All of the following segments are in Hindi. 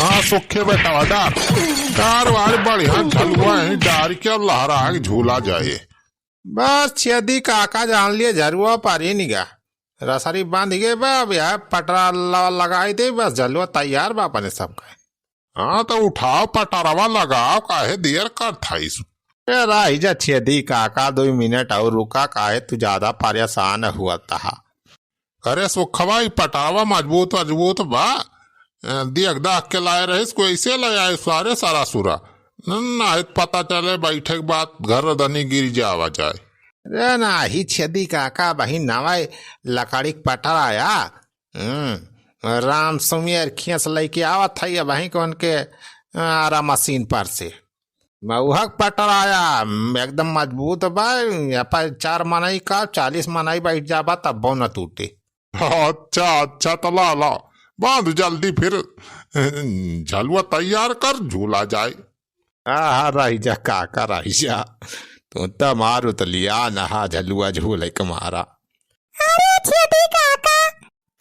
हाँ सुखे बेटा डार डार वाले बढ़िया झलुआ है डार के लहरा के झूला जाए। बस छेदी काका जान लिए झरुआ पारी निगा रसरी बांध गए बा अब यार पटरा लगाई दे बस झलुआ तैयार बा अपने सबका। हाँ तो उठाओ पटारवा लगाओ काहे देर कर थाइस। राही जा छेदी काका 2 मिनट और रुका काहे तू ज्यादा परेशान हुआ था। अरे सुखवा पटावा मजबूत मजबूत बा देख दाख के लाए रहे इसको ऐसे ले आए सारे सारा सुरा ना पता चले बैठे के बाद घर दनी गिर जावा जाए। रे ना ही छेदी काका बही नवाई लकड़ी पटर आया राम सुमेर खींच लेके आवत है वहीं कौन के आरा मशीन पर से मऊहक पटर आया एकदम मजबूत बा 4 मनई का 40 मनई बैठ जाबा तब बो न टूटे। अच्छा अच्छा तो ला ला बांध जल्दी फिर झलुआ तैयार कर झूला जाए। हाँ रही जा काका रही जा तो तब मारू तो लिया नहा झलुआ झूले कमारा। अरे छेदी काका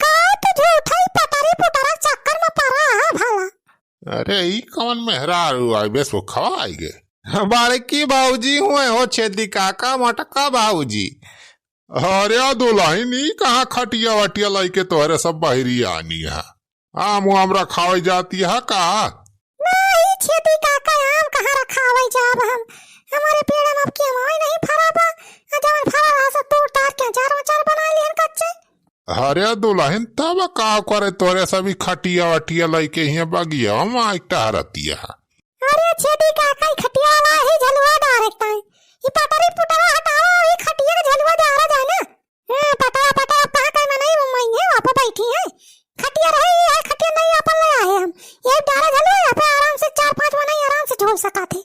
का तू झूठाई पटारी पुटारा चक्कर में पड़ा है भला। अरे ई कौन मेहरारू आई बे सुखवा आई गए बड़की भाऊजी हुए हो छेदी काका मटका भाऊजी। अरे दुल्हनी कहाँ खटिया वटिया लाई के तोहरे सब बहरी आनी है आम आम रखाई जाती है का नहीं छेदी काका आम कहाँ रखावे जाब हम हमारे पेड़ में अब की हमारी नहीं फरा बा जवन फरा रहा सब तोड़ तार के अचार बना लियन कच्चे। अरे दुल्हन तब का करे तोरे सभी खटिया वटिया लाई के ही बगिया हम टहरती है। अरे छेदी काका खटिया वाला ही झलुआ डायरेक्ट है ये पटारी पुटारा हटाओ ये खटिया का झलुआ डाला जाए ना। पटारा पटारा पा के मैं नहीं मम्मी है वहां पे बैठी है खटिया रही है खटिया नहीं अपन ले आए हम ये डारा झलुआ यहाँ पे आराम से 4-5 मना आराम से झोल सका थे।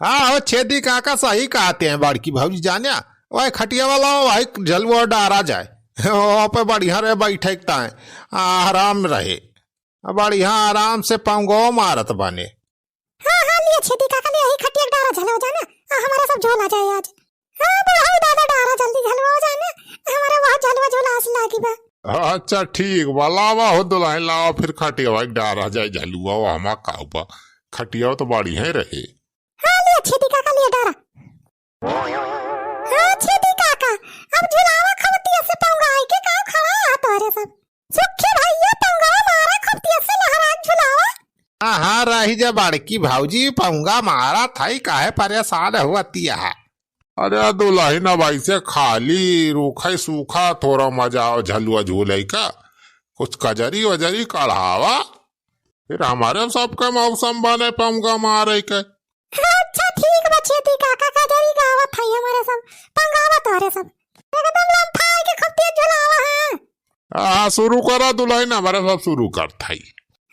हाँ हो छेदी काका सही कहते हैं बड़की भाऊजी जाने वही खटिया वाला वही झलुआ डारा जाए वहाँ पे बढ़िया रहे बैठे आराम रहे बढ़िया आराम से पंगो मारत बने। हाँ हाँ लिए छेदी काका लिए ही खटिया डारा झलुआ जाना हमारा सब झोला जाए आज। हाँ बढ़ाओ दादा डारा जल्दी झलुआ हो जाए ना हमारा वहाँ झलुआ झोला आस लागी बा। अच्छा ठीक बा लावा हो दुल्हन लावा फिर खटिया भाई डारा जाए झलुआ हमा का खटिया तो बढ़िया ही रहे। हाँ लिए छेदी काका लिए डारा। हाँ छेदी काका अब झुलावा खबतिया से पंगाई के का खड़ा है तोरे सब सुखी भैया पंगा मारा खबतिया से लहरा झुलावा। हाँ हाँ रही जा बड़की भाऊजी पंगा मारा था काहे परेशान हुआ तिया। अरे दुल्हन अब ऐसे खाली रूखा सूखा थोड़ा मजा झलुआ झूले का कुछ कजरी वजरी कढ़ावा फिर हमारे सबका मौसम बने पंगा मारे के। अच्छा ठीक बा छेदी काका कजरी गावत है हमारे सब पंगावा तोरे सब एकदम लंफाई के खबतिया झुलावा है। हाँ शुरू करा दुल्हन हमारे सब शुरू करता ही।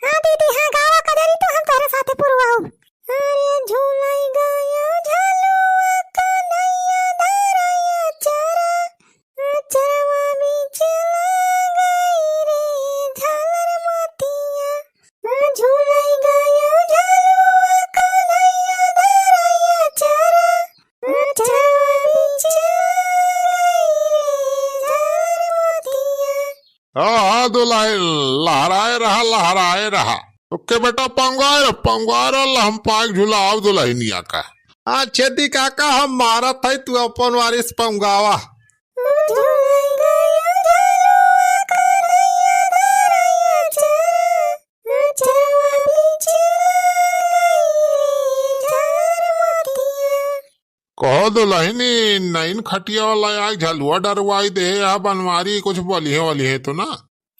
हाँ दीदी हाँ गावा कजरी तो हम तोरे साथे पुरवाऊ। अरे झूलाई गाया झलुआ कन्हैया धरैया चरा चरवा भी चला गई रे झालर मोतिया झूलाई गाया झलुआ कन्हैया धरैया चरा चरवा भी चला गई रे झालर मोतिया। हाँ दुल्हन लहराए रहा ओके बेटा पंगार हम पाक झुलाओ दुल्हनिया का। हाँ छेदी काका हम मारत है तू अपन वारिस पंगावा। कहो दुल्हनी नईन खटिया वाला झलुआ डरवाई दे या बनवारी कुछ बोली है तो ना।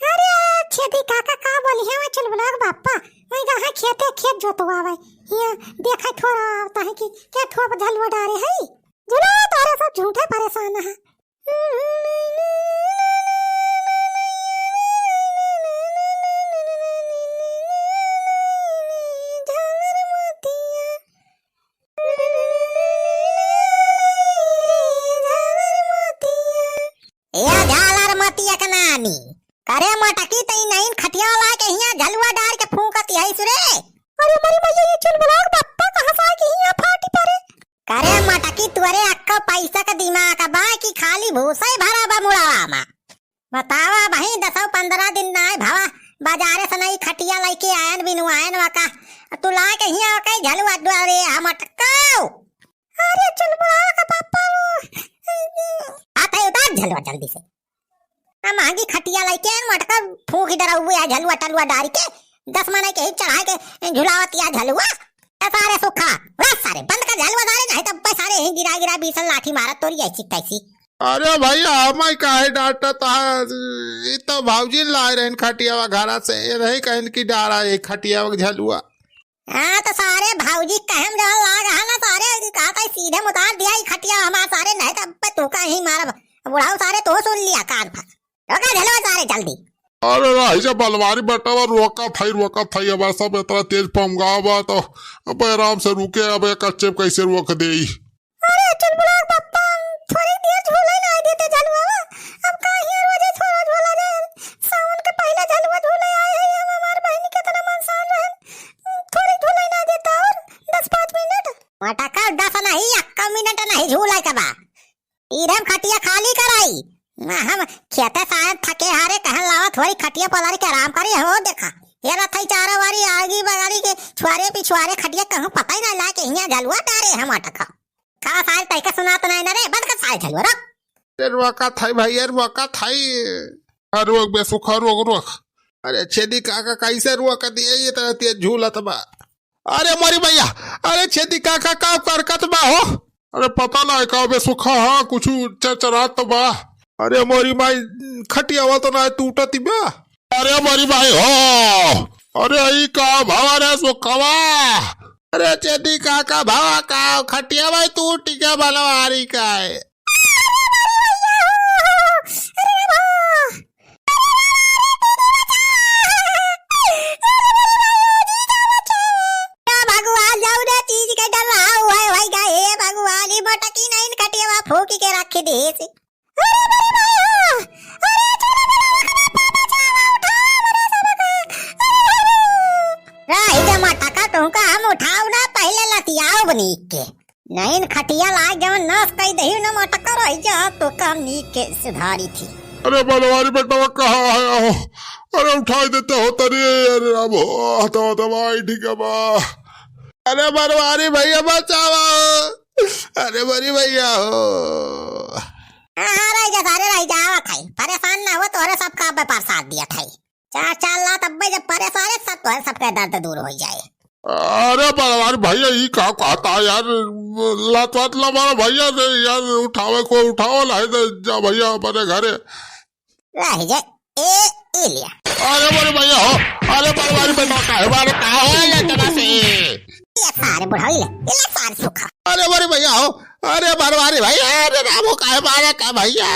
अरे छेदी काका का बोली है चल बुलाग बापा वही कहा खेत जोतवा भाई ये देखा थोड़ा आता है कि क्या थोड़ा झलवा डारे है जुला तारे सब झूठे परेशान है। करे मटकी तई नहीं खटिया ला के हिया झलुआ डाल के फूंकती है सुरे। अरे मरी मैया ये चुल बुलाग पप्पा कहां से के हिया फाटी परे। करे मटकी तुरे अक्का पैसा का दिमाग का बा की खाली भूसा ही भरा बा मुड़ावा मा बतावा भाई 10-15 दिन ना भावा बाजारे से नहीं खटिया लेके आयन बिनु आयन वाका तू ला के हिया के झलुआ द्वारे हम अटकाओ। अरे चल बुला का पापा आता उतार झलुआ जल्दी से। हम आगे खटिया लेके आयन मटका फूंक इधर हुए आ झलुआ टलुआ डारी के 10 मने के चढ़ा के झुलावत या झलुआ सारे सुखा बस सारे बंद कर झलुआ सारे नहीं तब सारे ही गिरा गिरा बीसल लाठी मारत तोरी ऐसी कैसी। अरे भैया हमारे काहे डांटता है, तो भाऊजी लाए रहे खटियावा घरा से रही कहन की डारा एक खटियावा झलुआ। हाँ तो सारे भाऊजी कहम जो लाग है ना सारे कहता सीधे मुतार दिया खटिया हमारे सारे नहीं तब तू का ही मारा बुढ़ाओ सारे तो सुन लिया कान पर रोका झलुआ सारे जल्दी। अरे राही से बलवारी बेटा रोका था अब सब इतना तेज पमगावा तो अब आराम से रुके अब कच्चे कैसे रोक दे। अरे चल बुला पापा थोड़ी देर झूला ना देते झलुआ अब का ही रोज थोड़ा झूला जाए सावन के पहले झलुआ झूले आए हैं हम हमार बहन के तना मनसान रहे थोड़ी झूला ना देता और 10-5 मिनट मटका 10 नहीं 1 मिनट नहीं झूला के बा इधर खटिया खाली कराई हम खेते शायद थके हारे कहन लावा थोड़ी खटिया पलारी के आराम करी हो देखा ये रथई चारों वारी आगी बगाड़ी के छुआरे पिछुआरे खटिया कहूं पता ही ना ला के हिया झलुआ डारे हम अटका का साल तय का सुनात नहीं ना रे बंद कर साल झलुआ रख रुका थाई भैया रुका थाई। अरे रोक बेसुखा रोक। अरे छेदी काका कैसे रुका दिए ये तरह तेज झूलत बा। अरे मोरी भैया अरे छेदी काका का करकत बा हो। अरे पता ना का बेसुखा हाँ कुछ चरचरात तो बा। अरे मोरी माई खटियावा तो ना टूटती बा। अरे मोरी भाई हो अरे आई का भावा रे सुखवा। अरे चेदी काका भावा का खटियावा टूट के बनवारी का है। भगवान जाऊ रे चीज के डर रहा हुआ है भाई का हे भगवान ही मटकी नहीं खटियावा फूकी के रख दे से। हम उठाओ ना पहले लतियाओ बनीक के नहीं खटिया लाग जब नस कई दही ना मटका रही जा तो काम नीक के सुधारी थी। अरे बलवारी बेटा कहाँ है हो अरे उठा देते हो तरी अरे अब हो दवाई ठीक है बा। अरे बलवारी भैया बचावा अरे बड़ी भैया हो। हाँ रह जा सारे रह जा खाई परेशान ना हो तोहरे सबका प्रसाद दिया खाई 4 ला तब जब परेशान सब तोहरे सबका दर्द दूर हो जाए। अरे बलवारी भैया ये क्या कहता यार लात वात लमारा भैया यार उठावे को उठाओ लाए जा भैया अपने घरे रह जा ए लिया। अरे बड़े भैया हो अरे बलवारी बेटा का है ये तरह से ये सारे बुढ़ाई ले सारे सुखा। अरे बड़े भैया हो अरे बलवारी भैया अरे रामो का है का भैया।